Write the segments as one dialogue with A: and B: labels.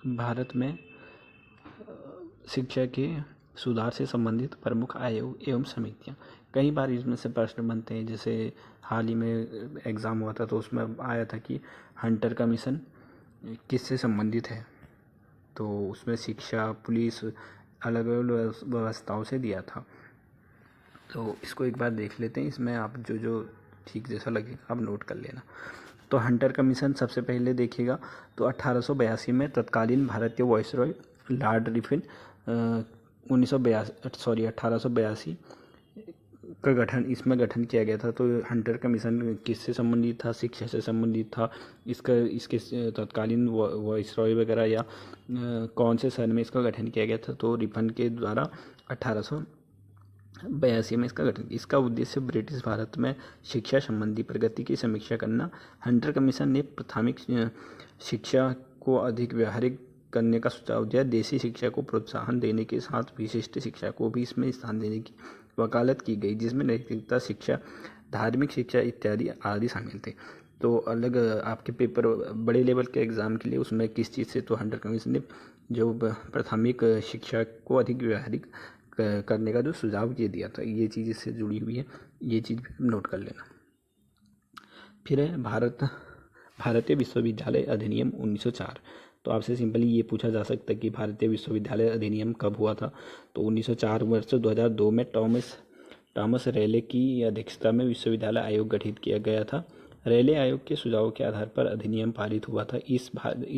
A: भारत में शिक्षा के सुधार से संबंधित प्रमुख आयोग एवं समितियाँ। कई बार इसमें से प्रश्न बनते हैं, जैसे हाल ही में एग्ज़ाम हुआ था तो उसमें आया था कि हंटर कमीशन किससे संबंधित है, तो उसमें शिक्षा, पुलिस, अलग अलग व्यवस्थाओं से दिया था। तो इसको एक बार देख लेते हैं, इसमें आप जो जो ठीक जैसा लगेगा आप नोट कर लेना। तो हंटर कमीशन सबसे पहले देखिएगा तो 1882 में तत्कालीन भारतीय वायसरॉय लॉर्ड रिफिन 1882 का गठन किया गया था। तो हंटर कमीशन किससे संबंधित था? शिक्षा से संबंधित था। इसके तत्कालीन वायसरॉय वगैरह या कौन से सन में इसका गठन किया गया था? तो रिफन के द्वारा 1882 में इसका गठन। इसका उद्देश्य ब्रिटिश भारत में शिक्षा संबंधी प्रगति की समीक्षा करना। हंटर कमीशन ने प्राथमिक शिक्षा को अधिक व्यावहारिक करने का सुझाव दिया। देसी शिक्षा को प्रोत्साहन देने के साथ विशिष्ट शिक्षा को भी इसमें स्थान देने की वकालत की गई, जिसमें नैतिकता शिक्षा, धार्मिक शिक्षा इत्यादि आदि शामिल थे। तो अलग आपके पेपर बड़े लेवल के एग्ज़ाम के लिए उसमें किस चीज़ से, तो हंटर कमीशन ने जो प्राथमिक शिक्षा को अधिक व्यावहारिक करने का जो सुझाव ये दिया था, ये चीज़ इससे जुड़ी हुई है, ये चीज़ भी नोट कर लेना। फिर है भारतीय विश्वविद्यालय अधिनियम 1904। तो आपसे सिंपली ये पूछा जा सकता है कि भारतीय विश्वविद्यालय अधिनियम कब हुआ था? तो 1904 वर्ष 2002 में टॉमस रेले की अध्यक्षता में विश्वविद्यालय आयोग गठित किया गया था। रेले आयोग के सुझावों के आधार पर अधिनियम पारित हुआ था। इस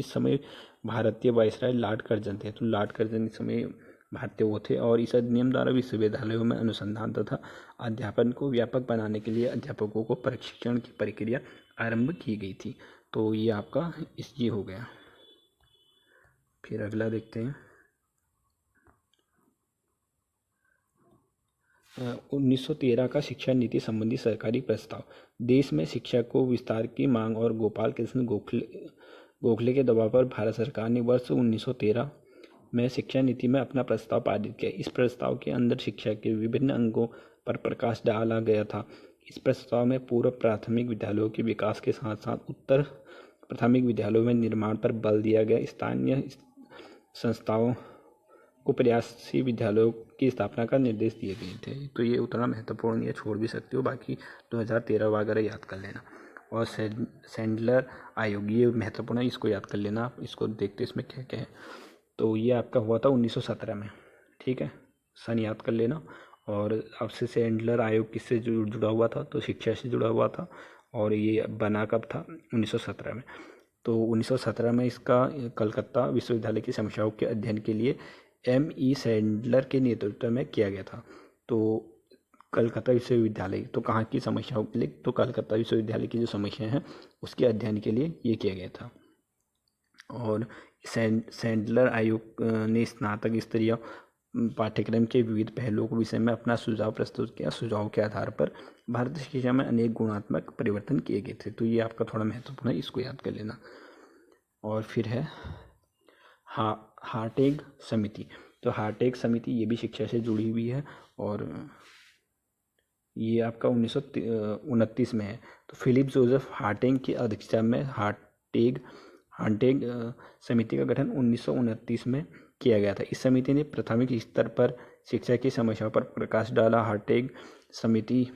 A: समय भारतीय वायसराय लॉर्ड कर्जन थे। तो लॉर्ड कर्जन इस समय भारतीय वो थे, और इस अधिनियम द्वारा विश्वविद्यालयों में अनुसंधान तथा अध्यापन को व्यापक बनाने के लिए अध्यापकों को प्रशिक्षण की प्रक्रिया आरंभ की गई थी। तो ये आपका ये हो गया। फिर अगला देखते हैं 1913 का शिक्षा नीति संबंधी सरकारी प्रस्ताव। देश में शिक्षा को विस्तार की मांग और गोपाल कृष्ण गोखले के दबाव पर भारत सरकार ने वर्ष 1913 में शिक्षा नीति में अपना प्रस्ताव पारित किया। इस प्रस्ताव के अंदर शिक्षा के विभिन्न अंगों पर प्रकाश डाला गया था। इस प्रस्ताव में पूर्व प्राथमिक विद्यालयों के विकास के साथ साथ उत्तर प्राथमिक विद्यालयों में निर्माण पर बल दिया गया। स्थानीय संस्थाओं को प्रयासी विद्यालयों की स्थापना का निर्देश दिए गए थे। तो ये उतना महत्वपूर्ण ये छोड़ भी सकते हो, बाकी 2013 वगैरह याद कर लेना। और सैंडलर आयोग, ये महत्वपूर्ण है, इसको याद कर लेना आप। इसको देखते इसमें क्या क्या है। तो ये आपका हुआ था 1917 में, ठीक है, सन याद कर लेना। और आपसे सैंडलर आयोग किससे जुड़ा हुआ था? तो शिक्षा से जुड़ा हुआ था, और ये बना कब था? 1917 में। तो 1917 में इसका कलकत्ता विश्वविद्यालय की समस्याओं के अध्ययन के लिए M.E. सैंडलर के नेतृत्व में किया गया था। तो कलकत्ता विश्वविद्यालय, तो कहाँ की समस्याओं के लिए? तो कलकत्ता विश्वविद्यालय की जो समस्याएं हैं उसके अध्ययन के लिए ये किया गया था। और सैंडलर आयोग ने स्नातक स्तरीय पाठ्यक्रम के विविध पहलुओं के विषय में अपना सुझाव प्रस्तुत किया। सुझाव के आधार पर भारतीय शिक्षा में अनेक गुणात्मक परिवर्तन किए गए थे। तो ये आपका थोड़ा महत्वपूर्ण है, इसको याद कर लेना। और फिर है हार्टेग समिति। तो हार्टेग समिति ये भी शिक्षा से जुड़ी हुई है, और ये आपका 1929 में है। तो फिलिप जोसेफ हार्टेग की अध्यक्षता में हार्टेग समिति का गठन 1929 में किया गया था। इस समिति ने प्राथमिक स्तर पर शिक्षा की समस्याओं पर प्रकाश डाला। हार्टेग समिति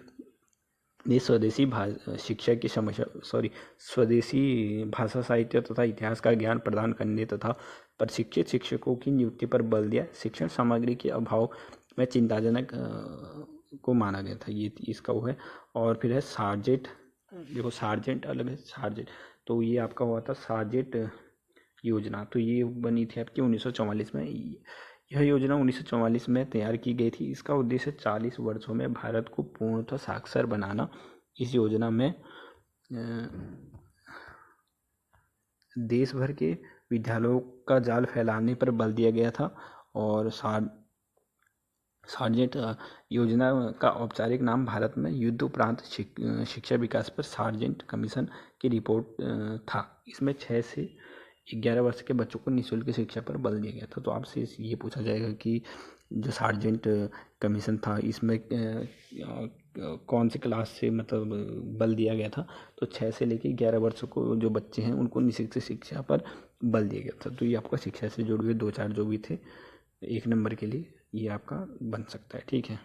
A: ने स्वदेशी भाषा, साहित्य तथा इतिहास का ज्ञान प्रदान करने तथा प्रशिक्षित शिक्षकों की नियुक्ति पर बल दिया। शिक्षण सामग्री के अभाव में चिंताजनक को माना गया था, ये इसका वो है। और फिर है सार्जेंट, देखो सार्जेंट अलग है, सार्जेंट, तो ये आपका हुआ था सार्जेंट योजना। तो ये बनी थी आपकी 1944 में। यह योजना 1944 में तैयार की गई थी। इसका उद्देश्य 40 वर्षों में भारत को पूर्णतः साक्षर बनाना। इस योजना में देश भर के विद्यालयों का जाल फैलाने पर बल दिया गया था। और सार्जेंट योजना का औपचारिक नाम भारत में युद्ध उपरांत शिक्षा विकास पर सार्जेंट कमीशन की रिपोर्ट था। इसमें 6 से 11 वर्ष के बच्चों को निःशुल्क शिक्षा पर बल दिया गया था। तो आपसे ये पूछा जाएगा कि जो सार्जेंट कमीशन था इसमें कौन सी क्लास से मतलब बल दिया गया था? तो 6 से लेकर 11 वर्ष को जो बच्चे हैं उनको निःशुल्क शिक्षा पर बल दिया गया था। तो ये आपका शिक्षा से जुड़े हुए 2-4 जो भी थे 1 नंबर के लिए, ये आपका बन सकता है। ठीक है।